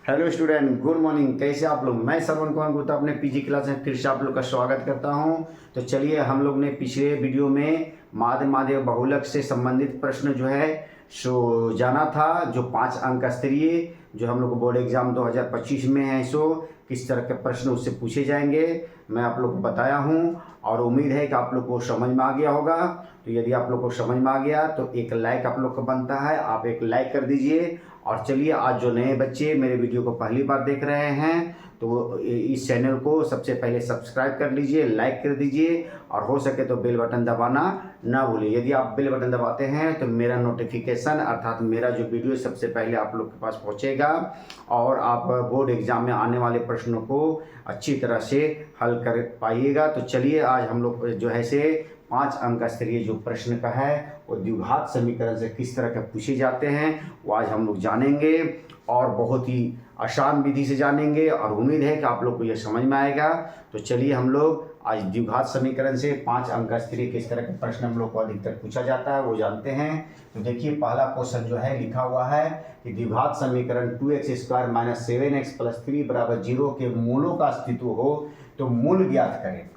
Hello student, good morning. कैसे आप लोग? मैं श्रवण कुमार गुप्ता अपने पीजी क्लास में फिर से आप लोग का स्वागत करता हूं। तो चलिए, हम लोग ने पिछले वीडियो में माध्य माध्य बहुलक से संबंधित प्रश्न जो है सो जाना था, जो 5 अंक स्तरीय जो हम लोग को बोर्ड एग्जाम 2025 में है, सो किस तरह के प्रश्न उससे पूछे जाएंगे मैं आप लोग को बताया हूं। और उम्मीद है कि आप लोग को समझ में आ गया होगा। तो यदि आप लोग को समझ में आ गया तो एक लाइक आप लोग को बनता है, आप एक लाइक कर दीजिए। और चलिए, आज जो नए बच्चे मेरे वीडियो को पहली बार देख रहे हैं तो इस चैनल को सबसे पहले सब्सक्राइब कर लीजिए, लाइक कर दीजिए और हो सके तो बेल बटन दबाना ना भूलिए। यदि आप बेल बटन दबाते हैं तो मेरा नोटिफिकेशन अर्थात मेरा जो वीडियो सबसे पहले आप लोग के पास पहुंचेगा और आप बोर्ड एग्जाम में आने वाले प्रश्नों को अच्छी तरह से हल कर पाइएगा। तो चलिए, आज हम लोग जो है से 5 अंक स्तरीय जो प्रश्न का है वो द्विघात समीकरण से किस तरह के पूछे जाते हैं वो आज हम लोग जानेंगे और बहुत ही आसान विधि से जानेंगे और उम्मीद है कि आप लोग को यह समझ में आएगा। तो चलिए, हम लोग आज द्विघात समीकरण से 5 अंक स्तरीय किस तरह के प्रश्न हम लोग को अधिकतर पूछा जाता है वो जानते हैं। तो देखिए, पहला क्वेश्चन जो है लिखा हुआ है कि द्विघात समीकरण 2x² - 7x + 3 = 0 के मूलों का अस्तित्व हो तो मूल ज्ञात करें।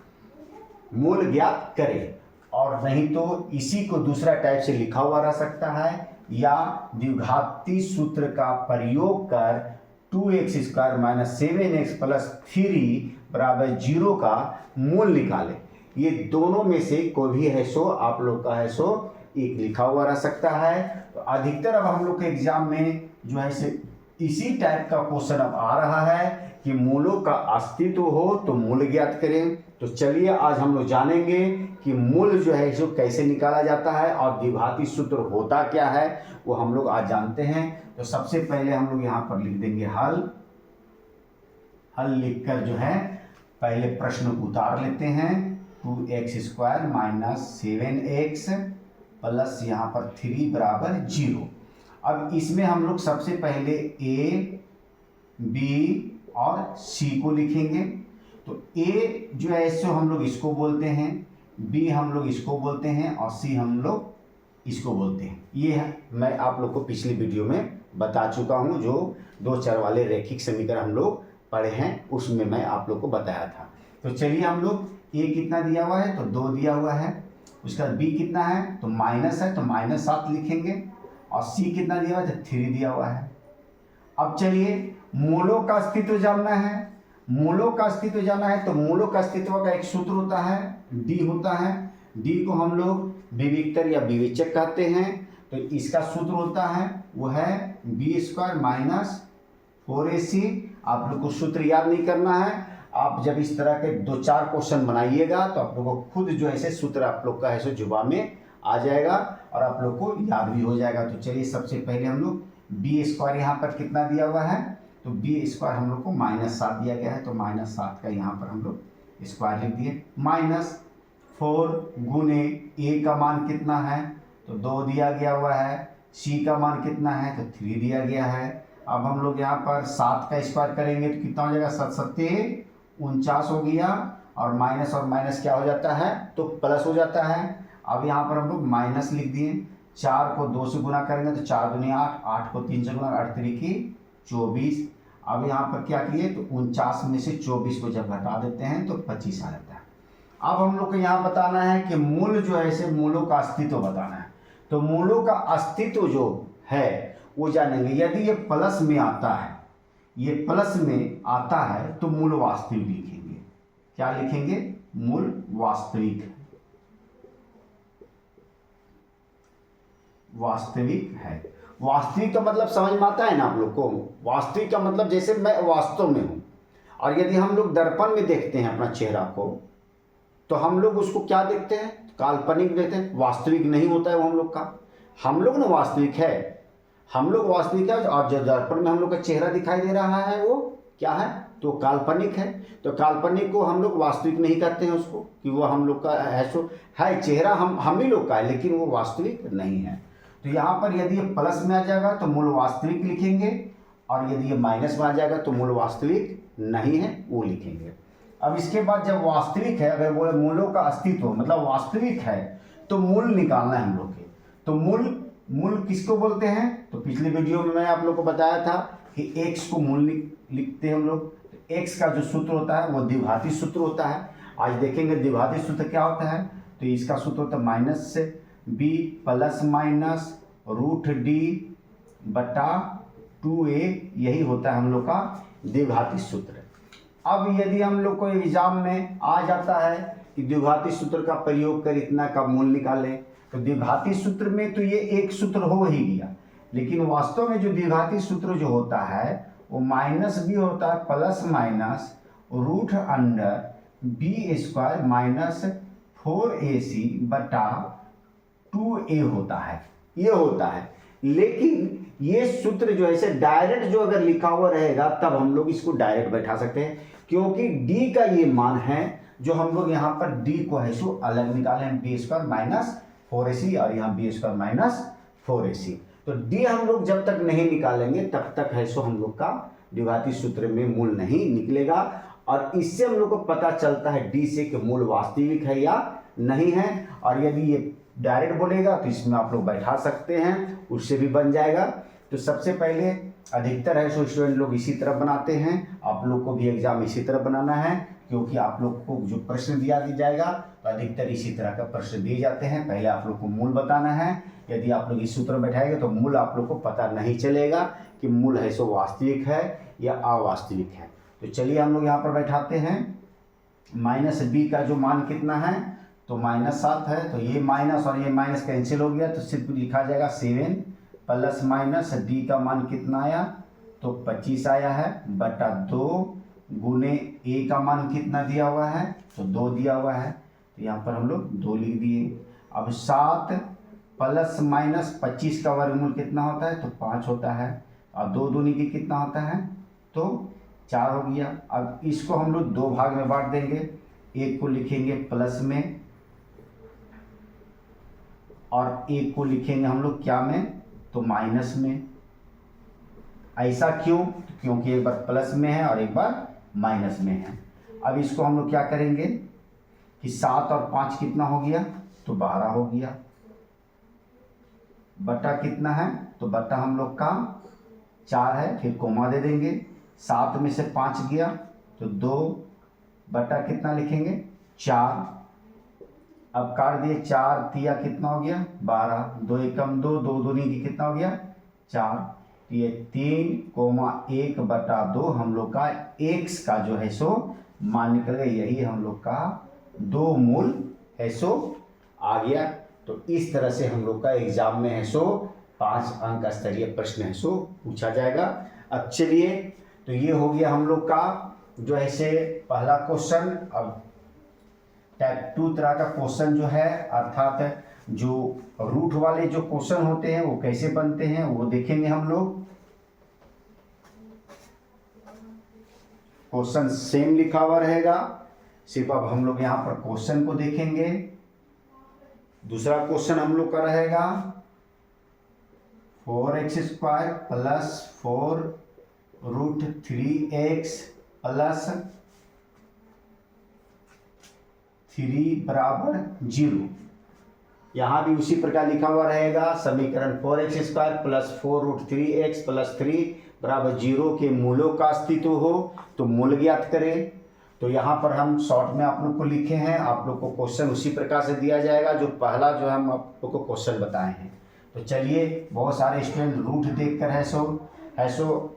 मूल ज्ञात करें, और नहीं तो इसी को दूसरा टाइप से लिखा हुआ रह सकता है, या द्विघाती सूत्र का प्रयोग कर 2x² - 7x + 3 = 0 का मूल निकालें। ये दोनों में से कोई भी है सो आप लोग का है सो एक लिखा हुआ रह सकता है। तो अधिकतर अब हम लोग के एग्जाम में जो है से इसी टाइप का क्वेश्चन अब आ रहा है कि मूलों का अस्तित्व हो तो मूल ज्ञात करें। तो चलिए, आज हम लोग जानेंगे कि मूल जो है सो कैसे निकाला जाता है और द्विघाती सूत्र होता क्या है वो हम लोग आज जानते हैं। तो सबसे पहले हम लोग यहाँ पर लिख देंगे हल लिखकर जो है पहले प्रश्न को उतार लेते हैं। 2x² - 7x प्लस यहाँ पर 3 = 0। अब इसमें हम लोग सबसे पहले a, b और c को लिखेंगे। तो a जो है सो हम लोग इसको बोलते हैं, b हम लोग इसको बोलते हैं और c हम लोग इसको बोलते हैं। ये है, मैं आप लोग को पिछली वीडियो में बता चुका हूँ, जो 2 चर वाले रैखिक समीकरण हम लोग पढ़े हैं उसमें मैं आप लोग को बताया था। तो चलिए, हम लोग a कितना दिया हुआ है तो 2 दिया हुआ है, उसका b कितना है तो माइनस है तो -7 लिखेंगे, और c कितना दिया हुआ है तो 3 दिया हुआ है। अब चलिए, मूलों का अस्तित्व जानना है। मूलों का अस्तित्व जानना है तो मूलों का अस्तित्व का एक सूत्र होता है, d होता है। d को हम लोग विविक्तर या विवेचक कहते हैं। तो इसका सूत्र होता है वो है b² - 4ac। आप लोग को सूत्र याद नहीं करना है, आप जब इस तरह के 2-4 क्वेश्चन बनाइएगा तो आप लोग को खुद जो है सूत्र आप लोग का है सो जुबान में आ जाएगा और आप लोग को याद भी हो जाएगा। तो चलिए, सबसे पहले हम लोग b² यहाँ पर कितना दिया हुआ है तो b² हम लोग को -7 दिया गया है, तो -7 का यहाँ पर हम लोग स्क्वायर लिख दिए। -4 गुने a का मान कितना है तो 2 दिया गया हुआ है, c का मान कितना है तो 3 दिया गया है। अब हम लोग यहाँ पर 7 का स्क्वायर करेंगे तो कितना हो जाएगा, 7 7 49 हो गया, और माइनस क्या हो जाता है तो प्लस हो जाता है। अब यहाँ पर हम लोग माइनस लिख दिए। 4 को 2 से गुना करेंगे तो 4 दूनी 8, 8 को 3 से गुना, 8 3 = 24। अब यहाँ पर क्या किए तो 49 में से 24 को जब घटा देते हैं तो 25 आ जाता है। अब हम लोग को यहाँ बताना है कि मूल जो है से मूलों का अस्तित्व बताना है। तो मूलों का अस्तित्व जो है वो जानेंगे। यदि ये प्लस में आता है, ये प्लस में आता है तो मूल वास्तविक लिखेंगे। क्या लिखेंगे? मूल वास्तविक, वास्तविक है। वास्तविक का मतलब समझ में आता है ना आप लोग को? वास्तविक का मतलब जैसे मैं वास्तव में हूं, और यदि हम लोग दर्पण में देखते हैं अपना चेहरा को तो हम लोग उसको क्या देखते हैं, काल्पनिक देखते हैं, वास्तविक नहीं होता है वो हम लोग का। हम लोग ना वास्तविक है, हम लोग वास्तविक है, और जो दर्पण में हम लोग का चेहरा दिखाई दे रहा है वो क्या है तो काल्पनिक है। तो काल्पनिक को हम लोग वास्तविक नहीं कहते हैं उसको, कि वो हम लोग का है सो है, चेहरा हम ही लोग का है लेकिन वो वास्तविक नहीं है। तो यहाँ पर यदि ये प्लस में आ जाएगा तो मूल वास्तविक लिखेंगे, और यदि ये माइनस में आ जाएगा तो मूल वास्तविक नहीं है वो लिखेंगे। अब इसके बाद जब वास्तविक है, अगर बोले मूलों का अस्तित्व मतलब वास्तविक है तो मूल निकालना है हम लोग के। तो मूल किसको बोलते हैं तो पिछले वीडियो में मैं आप लोग को बताया था कि x को मूल लिखते हैं हम लोग। तो x का जो सूत्र होता है वो द्विघाती सूत्र होता है। आज देखेंगे द्विघाती सूत्र क्या होता है। तो इसका सूत्र होता है minus b plus minus root D बटा 2a, यही होता है हम लोग का द्विघाती सूत्र। अब यदि हम लोग को एग्जाम में आ जाता है कि द्विघाती सूत्र का प्रयोग कर इतना का मूल निकालें, तो द्विघाती सूत्र में तो ये एक सूत्र हो ही गया, लेकिन वास्तव में जो द्विघाती सूत्र जो होता है वो माइनस बी होता है plus minus root under B square minus 4ac बटा 2a होता है, ये होता है। लेकिन ये सूत्र जो है डायरेक्ट जो अगर लिखा हुआ रहेगा तब हम लोग इसको डायरेक्ट बैठा सकते हैं, क्योंकि d का ये मान है जो हम लोग यहाँ पर d को है सो अलग निकाले हैं, बी स्क्वायर माइनस 4ac और यहाँ बी स्क्वायर माइनस 4ac। तो d हम लोग जब तक नहीं निकालेंगे तब तक है सो हम लोग का द्विघाती सूत्र में मूल नहीं निकलेगा। और इससे हम लोग को पता चलता है d से कि मूल वास्तविक है या नहीं है। और यदि ये डायरेक्ट बोलेगा तो इसमें आप लोग बैठा सकते हैं, उससे भी बन जाएगा। तो सबसे पहले अधिकतर है सो स्टूडेंट लोग इसी तरह बनाते हैं, आप लोग को भी एग्जाम इसी तरह बनाना है, क्योंकि आप लोग को जो प्रश्न दिया जाएगा तो अधिकतर इसी तरह का प्रश्न दिए जाते हैं। पहले आप लोग को मूल बताना है। यदि आप लोग इस सूत्र में बैठाएंगे तो मूल आप लोग को पता नहीं चलेगा कि मूल है सो वास्तविक है या अवास्तविक है। तो चलिए हम लोग यहाँ पर बैठाते हैं। माइनस बी का जो मान कितना है, तो -7 है, तो ये माइनस और ये माइनस कैंसिल हो गया, तो सिर्फ लिखा जाएगा 7 प्लस माइनस डी का मान कितना आया, तो 25 आया है बटा 2 गुने ए का मान कितना दिया हुआ है, तो 2 दिया हुआ है, तो यहाँ पर हम लोग 2 लिख दिए। अब 7 प्लस माइनस 25 का वर्गमूल कितना होता है, तो 5 होता है, और 2 दूनी की कितना होता है, तो 4 हो गया। अब इसको हम लोग 2 भाग में बांट देंगे, एक को लिखेंगे प्लस में और एक को लिखेंगे हम लोग क्या में, तो माइनस में। ऐसा क्यों, क्योंकि एक बार प्लस में है और एक बार माइनस में है। अब इसको हम लोग क्या करेंगे कि 7 और 5 कितना हो गया, तो 12 हो गया, बटा कितना है, तो बटा हम लोग का 4 है, फिर कोमा दे देंगे, 7 में से 5 गया तो 2 बटा कितना लिखेंगे 4। अब काट दिए, 4 तिया कितना हो गया 12, 2 एकम 2, 2 दूनी की कितना हो गया 4, तो ये 3,1 बटा 2 हम लोग का x का जो है सो मान निकल गया। यही हम लोग का 2 मूल है सो आ गया। तो इस तरह से हम लोग का एग्जाम में है सो 5 अंक स्तरीय प्रश्न है सो पूछा जाएगा। अब चलिए, तो ये हो गया हम लोग का जो है से पहला क्वेश्चन। अब टाइप 2 तरह का क्वेश्चन जो है, अर्थात जो रूट वाले जो क्वेश्चन होते हैं वो कैसे बनते हैं वो देखेंगे हम लोग। क्वेश्चन सेम लिखा हुआ रहेगा, सिर्फ अब हम लोग यहाँ पर क्वेश्चन को देखेंगे। दूसरा क्वेश्चन हम लोग का रहेगा 4x² plus 4 root 3x plus 3 बराबर 0। यहाँ भी उसी प्रकार लिखा हुआ रहेगा, समीकरण 4x² plus 4 root 3x plus 3 बराबर 0 के मूलों का अस्तित्व हो तो मूल ज्ञात करें। तो यहाँ पर हम शॉर्ट में आप लोग को लिखे हैं, आप लोग को क्वेश्चन उसी प्रकार से दिया जाएगा जो पहला जो हम आप लोग को क्वेश्चन बताए हैं। तो चलिए, बहुत सारे स्टूडेंट रूट देखकर ऐसो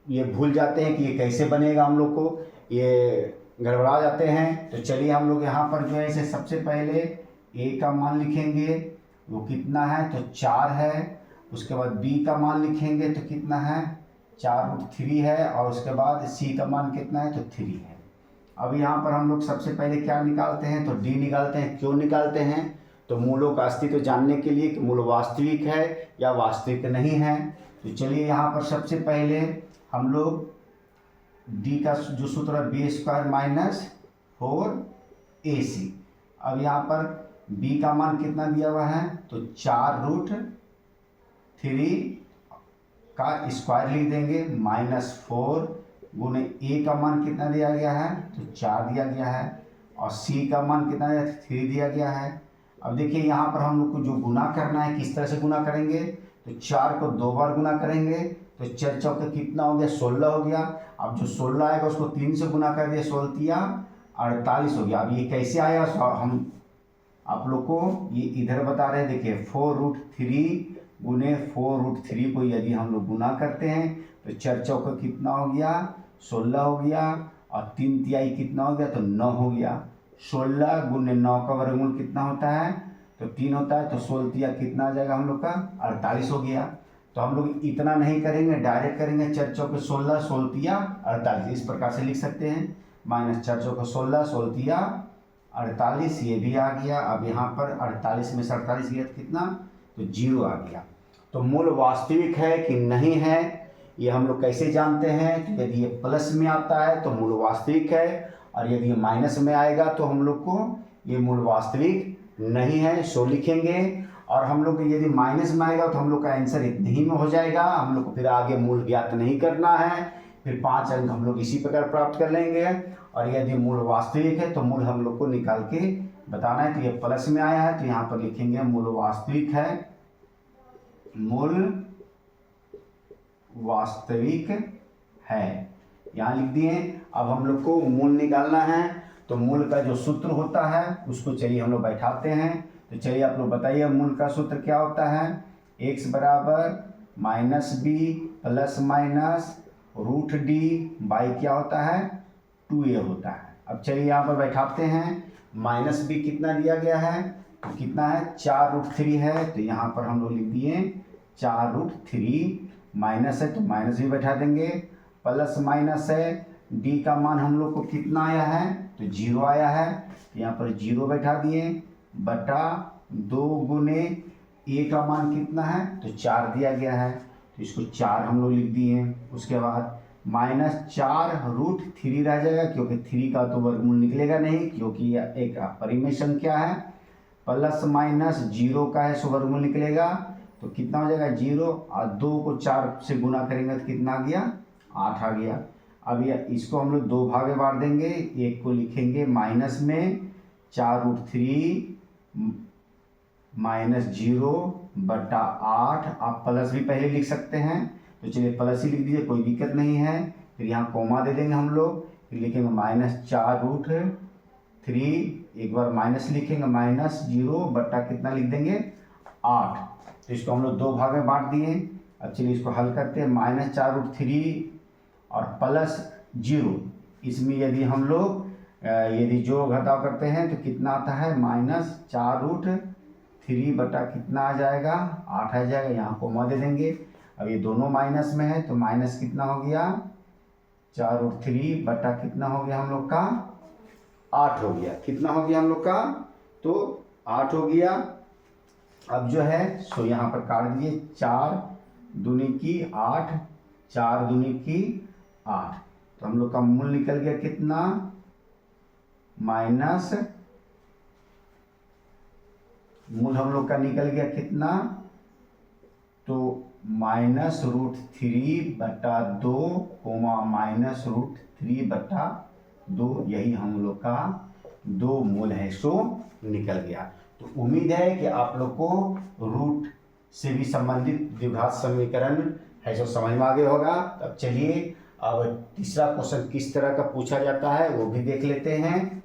ये भूल जाते हैं कि ये कैसे बनेगा, हम लोग को ये गड़बड़ा जाते हैं। तो चलिए हम लोग यहाँ पर जो है इसे सबसे पहले a का मान लिखेंगे, वो कितना है, तो 4 है। उसके बाद b का मान लिखेंगे तो कितना है 4 रूट 3 है, और उसके बाद c का मान कितना है, तो 3 है। अब यहाँ पर हम लोग सबसे पहले क्या निकालते हैं, तो d निकालते हैं। क्यों निकालते हैं, तो मूलों का अस्तित्व जानने के लिए कि मूल वास्तविक है या वास्तविक नहीं है। तो चलिए यहाँ पर सबसे पहले हम लोग d का जो सूत्र है b² माइनस 4ac। अब यहाँ पर b का मान कितना दिया हुआ है, तो 4 रूट 3 का स्क्वायर लिख देंगे माइनस 4 गुने a का मान कितना दिया गया है, तो 4 दिया गया है, और c का मान कितना दिया 3 दिया गया है। अब देखिए यहाँ पर हम लोग को जो गुना करना है किस तरह से गुना करेंगे, तो 4 को 2 बार गुना करेंगे तो 4 चौके कितना हो गया, 16 हो गया। अब जो 16 आएगा उसको 3 से गुना कर दिया, 16 तिया 48 हो गया। अब ये कैसे आया, हम आप लोग को ये इधर बता रहे हैं, देखिए 4√3 गुने 4√3 को यदि हम लोग गुना करते हैं तो 4 चौका कितना हो गया, 16 हो गया, और 3 तिहाई कितना हो गया, तो 9 हो गया। 16 गुने 9 का वर्गमूल कितना होता है, तो 3 होता है, तो 16 तिया कितना आ जाएगा हम लोग का, 48 हो गया। तो हम लोग इतना नहीं करेंगे, डायरेक्ट करेंगे 4 चौके 16, 16 तिया 48, इस प्रकार से लिख सकते हैं। -4 चौके 16, 16 तिया 48, ये भी आ गया। अब यहाँ पर 48 में से 48 गया कितना, तो 0 आ गया। तो मूल वास्तविक है कि नहीं है, ये हम लोग कैसे जानते हैं, तो यदि ये प्लस में आता है तो मूल वास्तविक है, और यदि ये माइनस में आएगा तो हम लोग को ये मूल वास्तविक नहीं है, सो लिखेंगे। और हम लोग यदि माइनस में आएगा तो हम लोग का आंसर इतने ही में हो जाएगा, हम लोग को फिर आगे मूल ज्ञात नहीं करना है, फिर 5 अंक हम लोग इसी प्रकार प्राप्त कर लेंगे। और यदि मूल वास्तविक है तो मूल हम लोग को निकाल के बताना है। तो ये प्लस में आया है तो यहाँ पर लिखेंगे मूल वास्तविक है, मूल वास्तविक है, यहाँ लिख दिए। अब हम लोग को मूल निकालना है, तो मूल का जो सूत्र होता है उसको चलिए हम लोग बैठाते हैं। तो चलिए आप लोग बताइए मूल का सूत्र क्या होता है, x बराबर -b plus minus √d by क्या होता है, 2a होता है। अब चलिए यहाँ पर बैठाते हैं, -b कितना दिया गया है, तो कितना है, 4√3 है, तो यहाँ पर हम लोग लिख दिए 4√3, माइनस है तो माइनस भी बैठा देंगे, प्लस माइनस है, d का मान हम लोग को कितना आया है, तो 0 आया है, तो यहाँ पर 0 बैठा दिए, बटा 2 गुने a का मान कितना है, तो 4 दिया गया है, तो इसको 4 हम लोग लिख दिए। उसके बाद -4√3 रह जाएगा, क्योंकि 3 का तो वर्गमूल निकलेगा नहीं, क्योंकि यह एक अपरिमेय संख्या है। प्लस माइनस 0 का है, सो वर्गमूल निकलेगा, तो कितना हो जाएगा 0, और 2 को 4 से गुना करेंगे तो कितना आ गया, 8 आ गया। अब ये इसको हम लोग 2 भाग में बांट देंगे, एक को लिखेंगे माइनस में 4√3 -0 बटा 8, आप प्लस भी पहले लिख सकते हैं, तो चलिए प्लस ही लिख दीजिए, कोई दिक्कत नहीं है। फिर यहाँ कोमा दे देंगे हम लोग, फिर लिखेंगे -4√3, एक बार माइनस लिखेंगे, -0 बटा कितना लिख देंगे, 8। तो इसको हम लोग 2 भाग में बांट दिए। अब चलिए इसको हल करते हैं, -4√3 और +0, इसमें यदि हम लोग यदि जो घटाव करते हैं तो कितना आता है, -4√3 बटा कितना आ जाएगा, 8 आ जाएगा, यहाँ कोमा दे देंगे। अब ये दोनों माइनस में है तो माइनस कितना हो गया, 4√3 बटा कितना हो गया हम लोग का, 8 हो गया। कितना हो गया हम लोग का, तो 8 हो गया। अब जो है सो यहाँ पर काट दीजिए, 4 दूनी की 8, 4 दूनी की 8, तो हम लोग का मूल निकल गया कितना, माइनस, मूल हम लोग का निकल गया कितना, तो -√3 बटा 2 कोमा -√3 बटा 2, यही हम लोग का 2 मूल है, सो निकल गया। तो उम्मीद है कि आप लोग को रूट से भी संबंधित द्विघात समीकरण है जो समझ में आ गया होगा। अब चलिए अब तीसरा क्वेश्चन किस तरह का पूछा जाता है वो भी देख लेते हैं।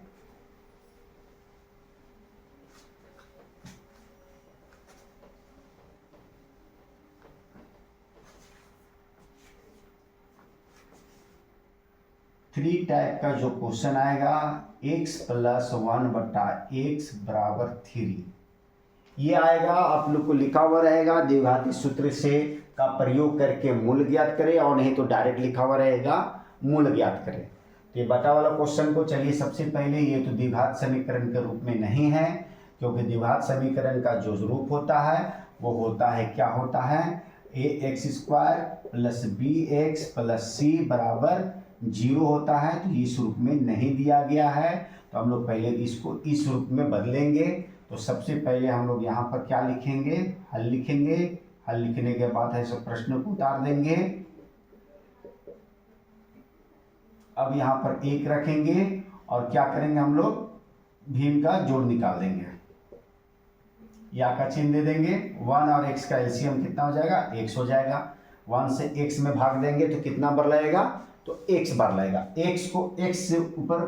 थ्री टाइप का जो क्वेश्चन आएगा, x + 1 बटा x बराबर 3, ये आएगा, आप लोग को लिखा हुआ रहेगा द्विघाती सूत्र से का प्रयोग करके मूल ज्ञात करें, और नहीं तो डायरेक्ट लिखा हुआ रहेगा मूल ज्ञात करें। तो ये बटा वाला क्वेश्चन को चलिए सबसे पहले, ये तो द्विघात समीकरण के रूप में नहीं है, क्योंकि द्विघात समीकरण का जो रूप होता है वो होता है, क्या होता है, ax² + bx + c बराबर 0 होता है। तो इस रूप में नहीं दिया गया है, तो हम लोग पहले इसको इस रूप में बदलेंगे। तो सबसे पहले हम लोग यहाँ पर क्या लिखेंगे, हल लिखेंगे, हल लिखने के बाद है सब प्रश्न को उतार देंगे। अब यहाँ पर 1 रखेंगे और क्या करेंगे हम लोग, भीम का जोड़ निकाल देंगे, या का चिन्ह दे देंगे, 1 और x का एलसीएम कितना हो जाएगा, x हो जाएगा। 1 से x में भाग देंगे तो कितना बार लगेगा, तो x बार लगेगा। x को x से ऊपर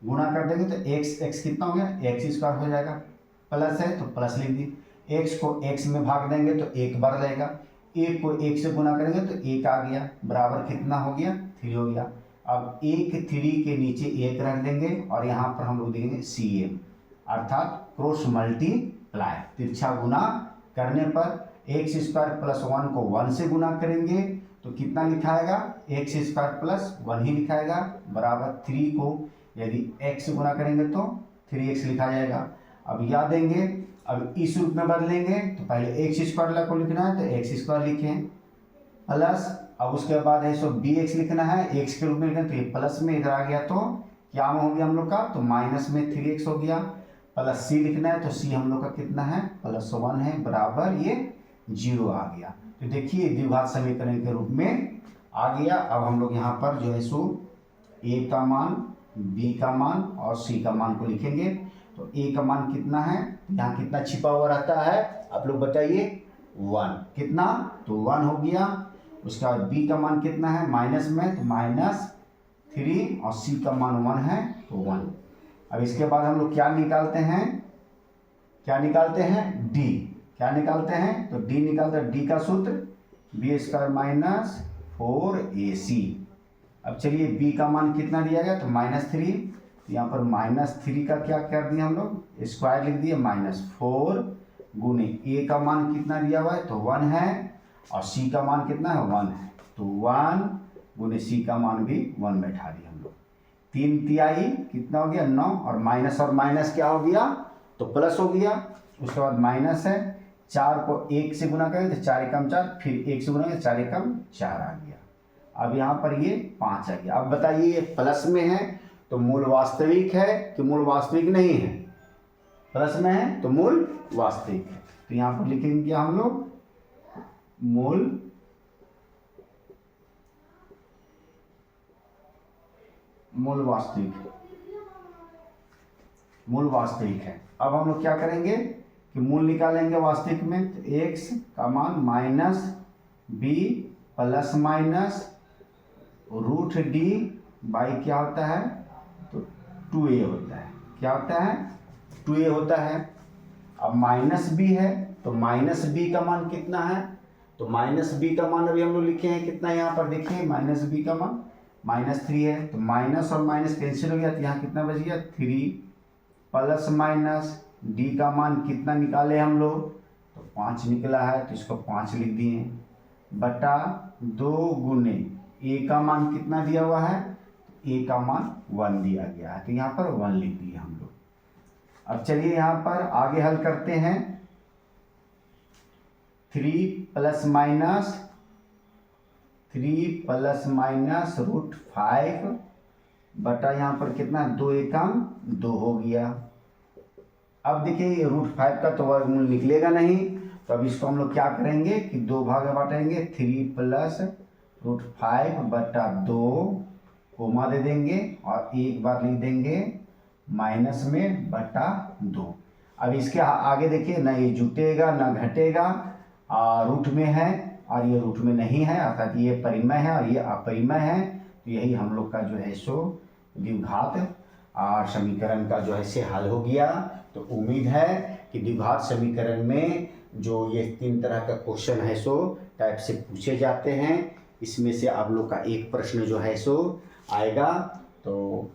गुणा कर देंगे तो x कितना हो गया, x स्क्वायर हो जाएगा, प्लस है तो प्लस लिख दी। x को x में भाग देंगे तो एक बार लगेगा, 1 को 1 से गुणा करेंगे तो 1 आ गया, बराबर कितना हो गया, 3 हो गया। अब 1 3 के नीचे 1 रख देंगे और यहाँ पर हम लोग देंगे CM, अर्थात क्रॉस मल्टीप्लाई, तिरछा गुना करने पर x स्क्वायर प्लस 1 को 1 से गुना करेंगे तो कितना लिखाएगा, x स्क्वायर प्लस 1 ही लिखाएगा, बराबर 3 को यदि x गुना करेंगे तो 3x लिखा जाएगा। अब याद देंगे, अब इस रूप में बदलेंगे तो पहले x स्क्वायर को लिखना है तो x स्क्वायर लिखें, प्लस अब उसके बाद है सो bx लिखना है, x के रूप में लिखना तो ये प्लस में इधर आ गया तो क्या हो गया हम लोग का, तो माइनस में 3x हो गया, प्लस c लिखना है तो c हम लोग का कितना है, +1 है, बराबर ये 0 आ गया। तो देखिए द्विघात समीकरण के रूप में आ गया। अब हम लोग यहाँ पर जो है सो a का मान, b का मान और c का मान को लिखेंगे। तो a का मान कितना है, यहाँ कितना छिपा हुआ रहता है आप लोग बताइए, 1, कितना, तो 1 हो गया। उसके बाद b का मान कितना है, माइनस में तो -3 और c का मान 1 है तो 1। अब इसके बाद हम लोग क्या निकालते हैं, d, क्या निकालते हैं, तो d निकालते हैं, d का सूत्र b² - 4ac। अब चलिए b का मान कितना दिया गया, तो -3, तो यहाँ पर -3 का क्या कर दिया हम लोग, स्क्वायर लिख दिया, -4 गुने a का मान कितना दिया हुआ है, तो 1 है, और c का मान कितना है, 1 है, तो 1 गुने c का मान भी 1 बैठा दिया हम लोग। 3 तिहाई कितना हो गया, 9, और माइनस क्या हो गया, तो प्लस हो गया। उसके बाद माइनस है, 4 को 1 से गुना करें तो 4 एकम 4, फिर 1 से गुना करें 4 एकम 4 आ गया। अब यहाँ पर ये 5 आ गया। अब बताइए ये प्लस में है तो मूल वास्तविक है कि मूल वास्तविक नहीं है, प्लस में है तो मूल वास्तविक है। तो यहाँ पर लिखेंगे क्या हम लोग, मूल वास्तविक है। अब हम लोग क्या करेंगे कि मूल निकालेंगे वास्तविक में, तो x का मान -b plus minus √d by क्या होता है, तो 2a होता है, क्या होता है, 2a होता है। अब -b है तो -b का मान कितना है, तो -b का मान अभी हम लोग लिखे हैं कितना, यहाँ पर देखिए -b का मान -3 है, तो माइनस और माइनस कैंसिल हो गया, तो यहाँ कितना बच गया, 3 प्लस माइनस d का मान कितना निकाले हम लोग, तो 5 निकला है, तो इसको 5 लिख दिए, बटा 2 गुने a का मान कितना दिया हुआ है, a का मान 1 दिया गया है, तो यहाँ पर 1 लिख दिए हम लोग। अब चलिए यहाँ पर आगे हल करते हैं, 3 प्लस माइनस √5 बटा यहाँ पर कितना, 2 एकम 2 हो गया। अब देखिए √5 का तो वर्गमूल निकलेगा नहीं, तो अब इसको हम लोग क्या करेंगे कि 2 भाग में बांटेंगे, 3 प्लस √5 बटा 2 कोमा दे देंगे और एक बार लिख देंगे माइनस में बटा 2। अब इसके आगे देखिए ना ये जुटेगा ना घटेगा, रूट में है और ये रूट में नहीं है, अर्थात ये परिमेय है और ये अपरिमेय है। तो यही हम लोग का जो है सो द्विघात समीकरण का जो है से हल हो गया। तो उम्मीद है कि द्विघात समीकरण में जो ये 3 तरह का क्वेश्चन है सो टाइप से पूछे जाते हैं, इसमें से आप लोग का एक प्रश्न जो है सो आएगा। तो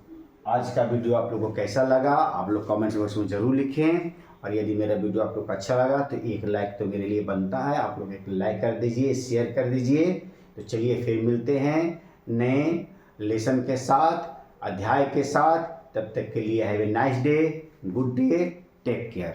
आज का वीडियो आप लोगों को कैसा लगा आप लोग कमेंट्स बॉक्स में ज़रूर लिखें, और यदि मेरा वीडियो आप लोग को अच्छा लगा तो एक लाइक तो मेरे लिए बनता है, आप लोग एक लाइक कर दीजिए, शेयर कर दीजिए। तो चलिए फिर मिलते हैं नए लेसन के साथ, अध्याय के साथ। तब तक के लिए have a nice day, good day, take care.